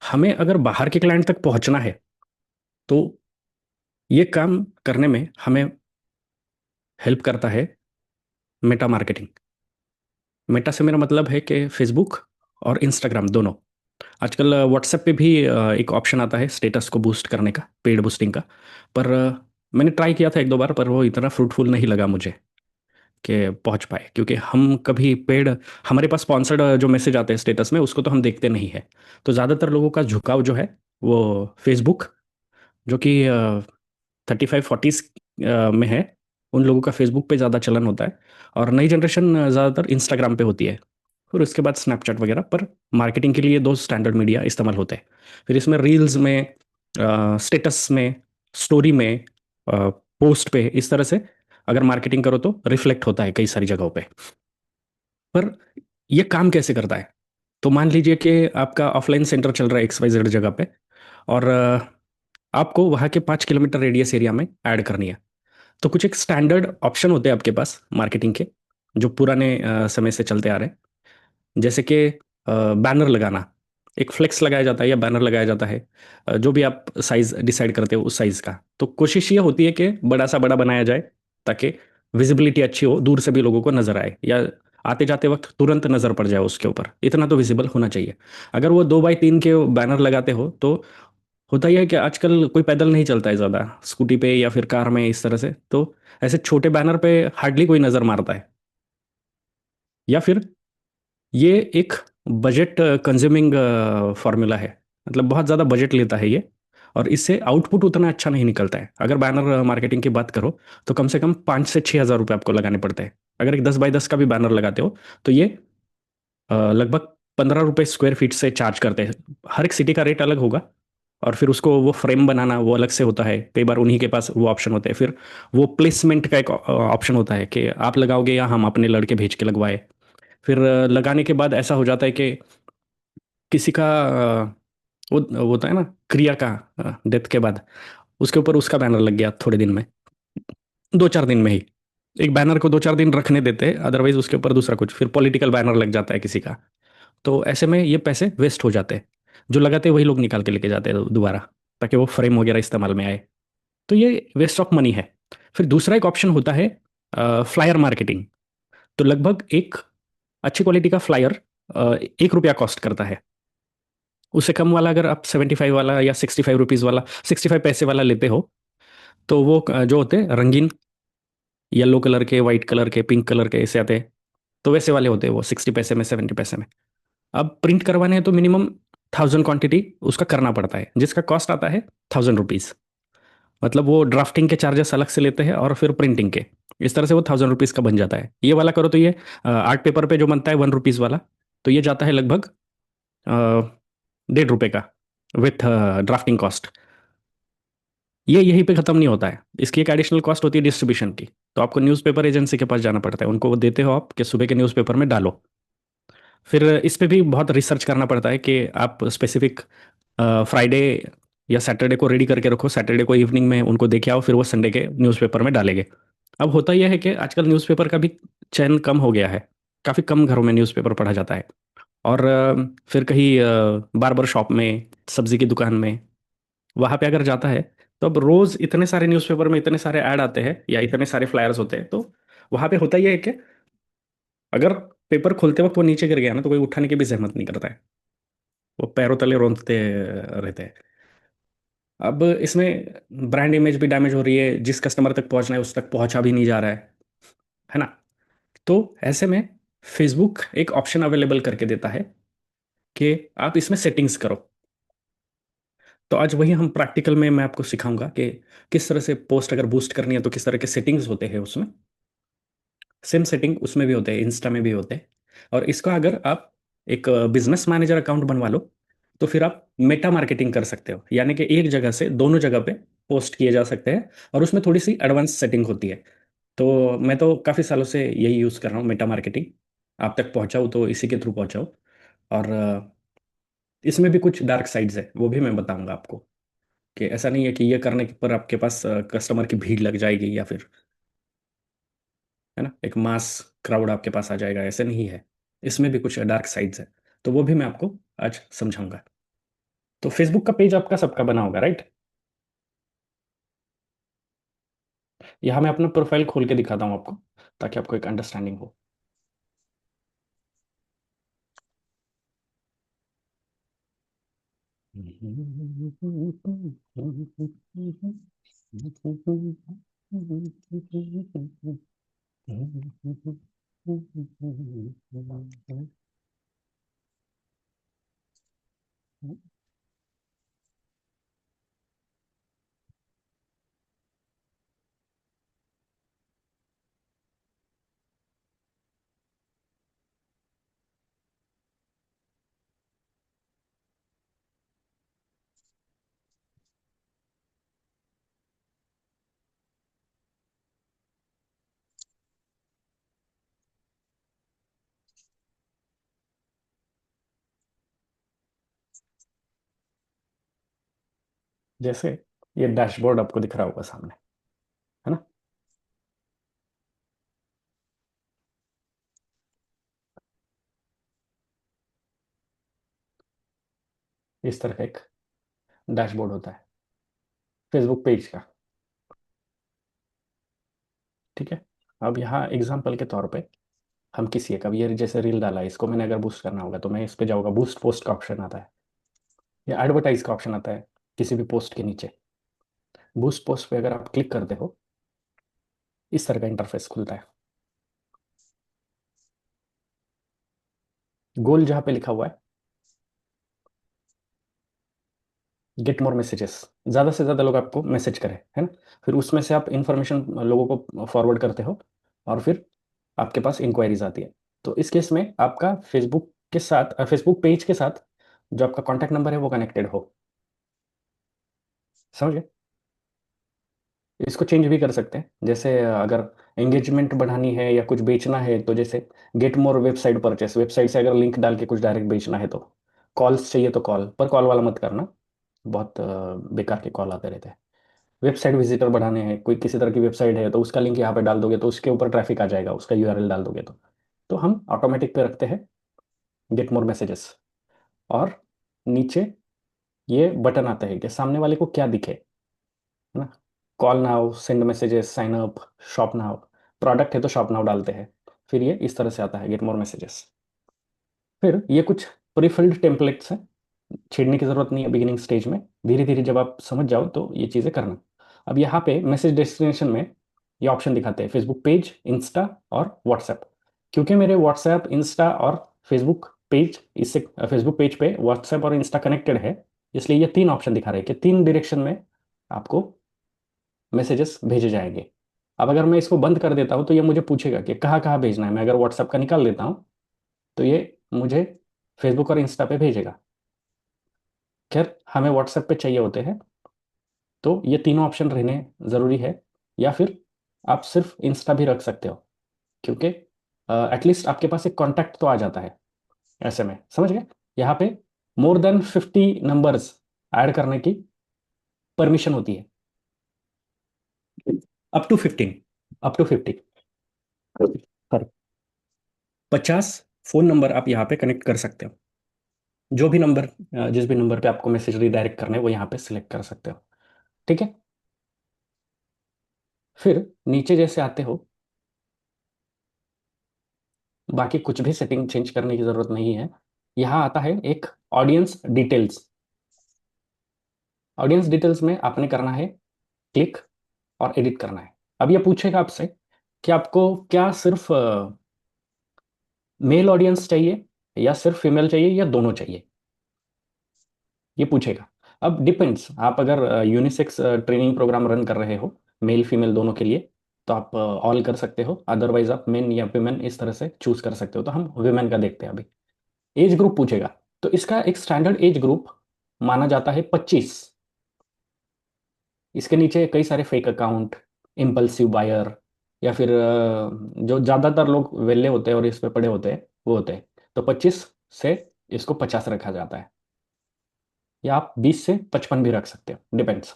हमें अगर बाहर के क्लाइंट तक पहुंचना है तो ये काम करने में हमें हेल्प करता है मेटा मार्केटिंग। मेटा से मेरा मतलब है कि फेसबुक और इंस्टाग्राम दोनों। आजकल व्हाट्सएप पे भी एक ऑप्शन आता है स्टेटस को बूस्ट करने का, पेड बूस्टिंग का। पर मैंने ट्राई किया था एक दो बार, पर वो इतना फ्रूटफुल नहीं लगा मुझे कि पहुंच पाए, क्योंकि हम कभी पेड, हमारे पास स्पॉन्सर्ड जो मैसेज आते हैं स्टेटस में उसको तो हम देखते नहीं है। तो ज़्यादातर लोगों का झुकाव जो है वो फेसबुक, जो कि 35-40 में है, उन लोगों का फेसबुक पे ज़्यादा चलन होता है। और नई जनरेशन ज़्यादातर इंस्टाग्राम पे होती है। फिर उसके बाद स्नैपचैट वगैरह पर मार्केटिंग के लिए दो स्टैंडर्ड मीडिया इस्तेमाल होते हैं। फिर इसमें रील्स में, स्टेटस में, स्टोरी में, पोस्ट पे, इस तरह से अगर मार्केटिंग करो तो रिफ्लेक्ट होता है कई सारी जगहों पे। पर ये काम कैसे करता है? तो मान लीजिए कि आपका ऑफलाइन सेंटर चल रहा है XYZ जगह पे, और आपको वहाँ के 5 किलोमीटर रेडियस एरिया में ऐड करनी है। तो कुछ एक स्टैंडर्ड ऑप्शन होते हैं आपके पास मार्केटिंग के, जो पुराने समय से चलते आ रहे हैं। जैसे कि बैनर लगाना, एक फ्लेक्स लगाया जाता है या बैनर लगाया जाता है, जो भी आप साइज डिसाइड करते हो उस साइज का। तो कोशिश ये होती है कि बड़ा सा बड़ा बनाया जाए, ताकि विजिबिलिटी अच्छी हो, दूर से भी लोगों को नजर आए, या आते जाते वक्त तुरंत नजर पड़ जाए उसके ऊपर, इतना तो विजिबल होना चाहिए। अगर वो 2x3 के बैनर लगाते हो तो होता ही है कि आजकल कोई पैदल नहीं चलता है ज़्यादा, स्कूटी पे या फिर कार में, इस तरह से। तो ऐसे छोटे बैनर पे हार्डली कोई नज़र मारता है। या फिर ये एक बजट कंज्यूमिंग फार्मूला है, मतलब बहुत ज़्यादा बजट लेता है ये, और इससे आउटपुट उतना अच्छा नहीं निकलता है। अगर बैनर मार्केटिंग की बात करो तो कम से कम 5 से 6 हज़ार रुपये आपको लगाने पड़ते हैं। अगर एक 10x10 का भी बैनर लगाते हो तो ये लगभग 15 रुपये स्क्वायर फीट से चार्ज करते हैं। हर एक सिटी का रेट अलग होगा। और फिर उसको वो फ्रेम बनाना वो अलग से होता है, कई बार उन्हीं के पास वो ऑप्शन होते हैं। फिर वो प्लेसमेंट का एक ऑप्शन होता है कि आप लगाओगे या हम अपने लड़के भेज के लगवाए। फिर लगाने के बाद ऐसा हो जाता है कि किसी का वो होता है ना, क्रिया का, डेथ के बाद उसके ऊपर उसका बैनर लग गया थोड़े दिन में, 2-4 दिन में ही। एक बैनर को 2-4 दिन रखने देते हैं, अदरवाइज उसके ऊपर दूसरा कुछ, फिर पॉलिटिकल बैनर लग जाता है किसी का। तो ऐसे में ये पैसे वेस्ट हो जाते हैं। जो लगाते हैं वही लोग निकाल के लेके जाते हैं दोबारा, ताकि वो फ्रेम वगैरह इस्तेमाल में आए। तो ये वेस्ट ऑफ मनी है। फिर दूसरा एक ऑप्शन होता है फ्लायर मार्केटिंग। तो लगभग एक अच्छी क्वालिटी का फ्लायर 1 रुपया कॉस्ट करता है। उससे कम वाला अगर आप 75 वाला या 65 रुपीज़ वाला, 65 पैसे वाला लेते हो, तो वो जो होते हैं रंगीन, येलो कलर के, वाइट कलर के, पिंक कलर के, ऐसे आते हैं। तो वैसे वाले होते हैं वो 60 पैसे में, 70 पैसे में। अब प्रिंट करवाने हैं तो मिनिमम 1000 क्वांटिटी उसका करना पड़ता है, जिसका कॉस्ट आता है 1000 रुपीज़। मतलब वो ड्राफ्टिंग के चार्जेस अलग से लेते हैं और फिर प्रिंटिंग के। इस तरह से वो 1000 रुपीज़ का बन जाता है। ये वाला करो तो ये आर्ट पेपर पे जो बनता है 1 रुपीज़ वाला, तो ये जाता है लगभग 1.5 रुपये का, विथ ड्राफ्टिंग कॉस्ट। ये यहीं पे ख़त्म नहीं होता है, इसकी एक एडिशनल कॉस्ट होती है डिस्ट्रीब्यूशन की। तो आपको न्यूज़पेपर एजेंसी के पास जाना पड़ता है, उनको वो देते हो आप कि सुबह के न्यूज़पेपर में डालो। फिर इस पे भी बहुत रिसर्च करना पड़ता है कि आप स्पेसिफिक फ्राइडे या सैटरडे को रेडी करके रखो, सैटरडे को इवनिंग में उनको देके आओ, फिर वो संडे के न्यूज़पेपर में डालेंगे। अब होता यह है कि आजकल न्यूज़पेपर का भी चयन कम हो गया है। काफ़ी कम घरों में न्यूज़पेपर पढ़ा जाता है। और फिर कहीं बार्बर शॉप में, सब्जी की दुकान में, वहाँ पे अगर जाता है तो अब रोज़ इतने सारे न्यूज़पेपर में इतने सारे ऐड आते हैं या इतने सारे फ्लायर्स होते हैं। तो वहाँ पे होता यह है कि अगर पेपर खोलते वक्त वो नीचे गिर गया ना, तो कोई उठाने की भी जहमत नहीं करता है, वो पैरों तले रोंदते रहते हैं। अब इसमें ब्रांड इमेज भी डैमेज हो रही है, जिस कस्टमर तक पहुंचना है उस तक पहुंचा भी नहीं जा रहा है ना? तो ऐसे में फेसबुक एक ऑप्शन अवेलेबल करके देता है कि आप इसमें सेटिंग्स करो। तो आज वही हम प्रैक्टिकल में मैं आपको सिखाऊंगा कि किस तरह से पोस्ट अगर बूस्ट करनी है तो किस तरह के सेटिंग्स होते हैं उसमें। सेम सेटिंग उसमें भी होते हैं, इंस्टा में भी होते हैं। और इसका अगर आप एक बिजनेस मैनेजर अकाउंट बनवा लो तो फिर आप मेटा मार्केटिंग कर सकते हो, यानी कि एक जगह से दोनों जगह पे पोस्ट किए जा सकते हैं। और उसमें थोड़ी सी एडवांस सेटिंग होती है। तो मैं तो काफ़ी सालों से यही यूज़ कर रहा हूँ, मेटा मार्केटिंग। आप तक पहुँचाऊँ तो इसी के थ्रू पहुँचाऊँ। और इसमें भी कुछ डार्क साइड्स है, वो भी मैं बताऊंगा आपको। कि ऐसा नहीं है कि ये करने पर आपके पास कस्टमर की भीड़ लग जाएगी, या फिर है ना एक मास क्राउड आपके पास आ जाएगा, ऐसे नहीं है। इसमें भी कुछ डार्क साइड्स है। तो वो भी मैं आपको आज समझाऊंगा। तो फेसबुक का पेज आपका सबका बना होगा, राइट? यहाँ मैं अपना प्रोफाइल खोल के दिखाता हूँ आपको, ताकि आपको एक अंडरस्टैंडिंग हो। जैसे ये डैशबोर्ड आपको दिख रहा होगा सामने, है ना? इस तरह का एक डैशबोर्ड होता है फेसबुक पेज का। ठीक है। अब यहाँ एग्जाम्पल के तौर पे हम किसी एक, अब ये जैसे रील डाला है, इसको मैंने अगर बूस्ट करना होगा तो मैं इस पे जाऊँगा, बूस्ट पोस्ट का ऑप्शन आता है, या एडवर्टाइज का ऑप्शन आता है किसी भी पोस्ट के नीचे। बूस्ट पोस्ट पे अगर आप क्लिक करते हो, इस तरह का इंटरफेस खुलता है। गोल जहाँ पे लिखा हुआ है गेट मोर मैसेजेस, ज़्यादा से ज़्यादा लोग आपको मैसेज करें, है ना? फिर उसमें से आप इंफॉर्मेशन लोगों को फॉरवर्ड करते हो, और फिर आपके पास इंक्वायरीज आती है। तो इस केस में आपका फेसबुक के साथ, फेसबुक पेज के साथ जो आपका कॉन्टैक्ट नंबर है वो कनेक्टेड हो। समझ गए? इसको चेंज भी कर सकते हैं, जैसे अगर एंगेजमेंट बढ़ानी है या कुछ बेचना है, तो जैसे get more website purchase, website से अगर लिंक डाल के कुछ डायरेक्ट बेचना है तो। कॉल्स चाहिए तो कॉल पर, कॉल वाला मत करना, बहुत बेकार के कॉल आते रहते हैं। वेबसाइट विजिटर बढ़ाने हैं, कोई किसी तरह की वेबसाइट है तो उसका लिंक यहाँ पे डाल दोगे तो उसके ऊपर ट्रैफिक आ जाएगा, उसका यूआरएल डाल दोगे तो हम ऑटोमेटिक पे रखते हैं गेट मोर मैसेजेस। और नीचे ये बटन आता है कि सामने वाले को क्या दिखे, है ना? Call now, send messages, sign up, shop now. Product है तो शॉप नाउ डालते हैं। फिर ये इस तरह से आता है गेट मोर मैसेजेस। फिर ये कुछ प्रीफिल्ड टेम्पलेट्स हैं, छेड़ने की ज़रूरत नहीं है बिगिनिंग स्टेज में, धीरे धीरे जब आप समझ जाओ तो ये चीज़ें करना। अब यहाँ पे मैसेज डेस्टिनेशन में ये ऑप्शन दिखाते हैं फेसबुक पेज, इंस्टा और व्हाट्सएप। क्योंकि मेरे व्हाट्सएप, इंस्टा और फेसबुक पेज, इससे फेसबुक पेज पे व्हाट्सएप और इंस्टा कनेक्टेड है, इसलिए ये तीन ऑप्शन दिखा रहे हैं कि तीन डायरेक्शन में आपको मैसेजेस भेजे जाएंगे। अब अगर मैं इसको बंद कर देता हूँ तो ये मुझे पूछेगा कि कहाँ कहाँ भेजना है। मैं अगर व्हाट्सएप का निकाल देता हूँ तो ये मुझे फेसबुक और इंस्टा पे भेजेगा। खैर, हमें व्हाट्सएप पे चाहिए होते हैं, तो ये तीनों ऑप्शन रहने ज़रूरी है। या फिर आप सिर्फ इंस्टा भी रख सकते हो, क्योंकि एटलीस्ट आपके पास एक कॉन्टैक्ट तो आ जाता है ऐसे में। समझ गए? यहाँ पे मोर देन 50 नंबर्स ऐड करने की परमिशन होती है। Up to 15, up to 50, sorry, 50 phone number आप यहाँ पे कनेक्ट कर सकते हो। जो भी नंबर, जिस भी नंबर पे आपको मैसेज रिडायरेक्ट करना है वो यहाँ पे सिलेक्ट कर सकते हो। ठीक है। फिर नीचे जैसे आते हो, बाकी कुछ भी सेटिंग चेंज करने की ज़रूरत नहीं है। यहाँ आता है एक ऑडियंस डिटेल्स। ऑडियंस डिटेल्स में आपने करना है क्लिक और एडिट करना है। अब ये पूछेगा आपसे कि आपको क्या सिर्फ मेल ऑडियंस चाहिए, या सिर्फ फीमेल चाहिए, या दोनों चाहिए, ये पूछेगा। अब डिपेंड्स, आप अगर यूनिसेक्स ट्रेनिंग प्रोग्राम रन कर रहे हो मेल फीमेल दोनों के लिए, तो आप ऑल कर सकते हो, अदरवाइज आप मेन या विमेन इस तरह से चूज कर सकते हो। तो हम विमेन का देखते हैं अभी। एज ग्रुप पूछेगा, तो इसका एक स्टैंडर्ड एज ग्रुप माना जाता है 25। इसके नीचे कई सारे फेक अकाउंट, इम्पल्सिव बायर, या फिर जो ज़्यादातर लोग वेले होते हैं और इस पे पड़े होते हैं वो होते हैं। तो 25 से इसको 50 रखा जाता है, या आप 20 से 55 भी रख सकते हो, डिपेंड्स।